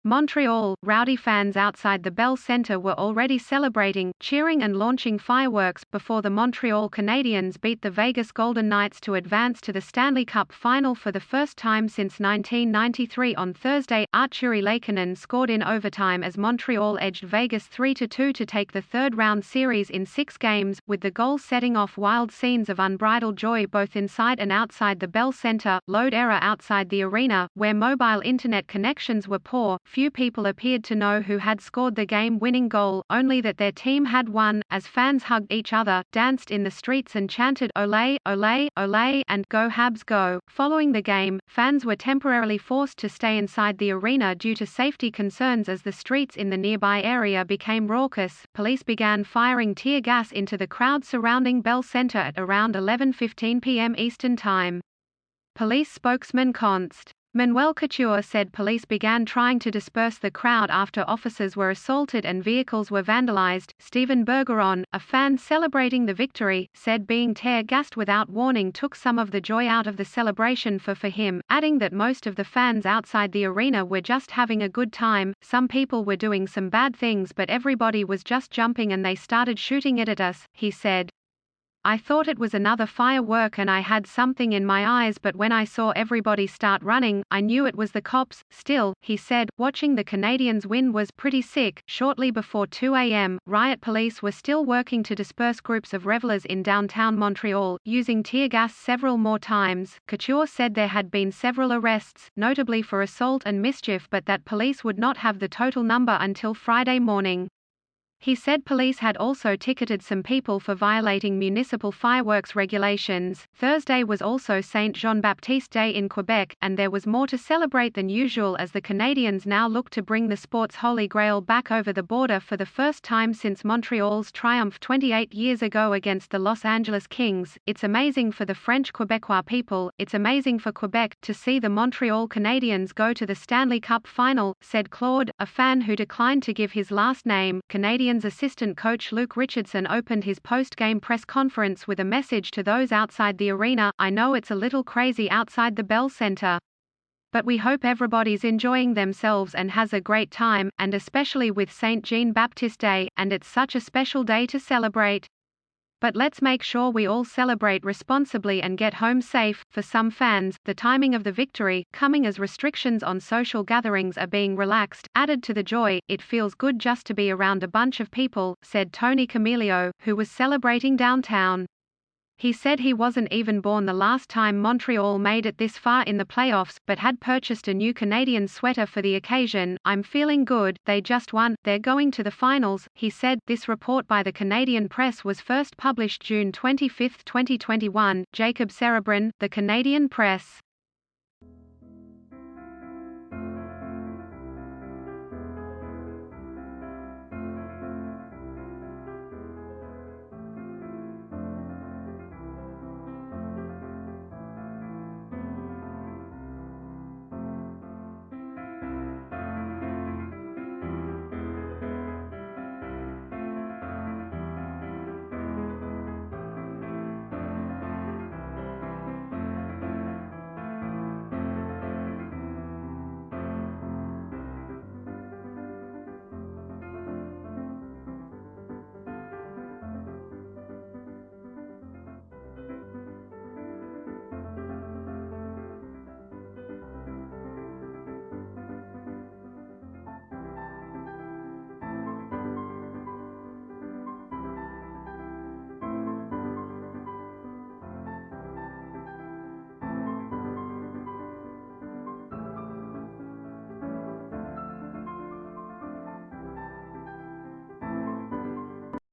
Montreal, Rowdy fans outside the Bell Centre were already celebrating, cheering and launching fireworks, before the Montreal Canadiens beat the Vegas Golden Knights to advance to the Stanley Cup final for the first time since 1993 on Thursday. Artturi Lehkonen scored in overtime as Montreal edged Vegas 3-2 to take the third-round series in 6 games, with the goal setting off wild scenes of unbridled joy both inside and outside the Bell Centre. Load error outside the arena, where mobile internet connections were poor. Few people appeared to know who had scored the game-winning goal, only that their team had won, as fans hugged each other, danced in the streets and chanted "Olé, Olé, Olé" and "Go Habs Go." Following the game, fans were temporarily forced to stay inside the arena due to safety concerns as the streets in the nearby area became raucous. Police began firing tear gas into the crowd surrounding Bell Centre at around 11:15 p.m. Eastern Time. Police spokesman Const. Manuel Couture said police began trying to disperse the crowd after officers were assaulted and vehicles were vandalized. Stephen Bergeron, a fan celebrating the victory, said being tear-gassed without warning took some of the joy out of the celebration for him, adding that most of the fans outside the arena were just having a good time. Some people were doing some bad things, but everybody was just jumping and they started shooting it at us, he said. I thought it was another firework and I had something in my eyes, but when I saw everybody start running, I knew it was the cops. Still, he said, watching the Canadiens win was pretty sick. Shortly before 2 a.m., riot police were still working to disperse groups of revelers in downtown Montreal, using tear gas several more times. Couture said there had been several arrests, notably for assault and mischief, but that police would not have the total number until Friday morning. He said police had also ticketed some people for violating municipal fireworks regulations. Thursday was also Saint Jean-Baptiste Day in Quebec, and there was more to celebrate than usual as the Canadiens now look to bring the sport's holy grail back over the border for the first time since Montreal's triumph 28 years ago against the Los Angeles Kings. It's amazing for the French Quebecois people, it's amazing for Quebec, to see the Montreal Canadiens go to the Stanley Cup final, said Claude, a fan who declined to give his last name. Canadiens assistant coach Luke Richardson opened his post-game press conference with a message to those outside the arena. I know it's a little crazy outside the Bell Centre, but we hope everybody's enjoying themselves and has a great time, and especially with Saint Jean-Baptiste Day, and it's such a special day to celebrate. But let's make sure we all celebrate responsibly and get home safe. For some fans, the timing of the victory, coming as restrictions on social gatherings are being relaxed, added to the joy. It feels good just to be around a bunch of people, said Tony Camilio, who was celebrating downtown. He said he wasn't even born the last time Montreal made it this far in the playoffs, but had purchased a new Canadian sweater for the occasion. I'm feeling good, they just won, they're going to the finals, he said. This report by the Canadian press was first published June 25, 2021. Jacob Cerebrin, The Canadian Press.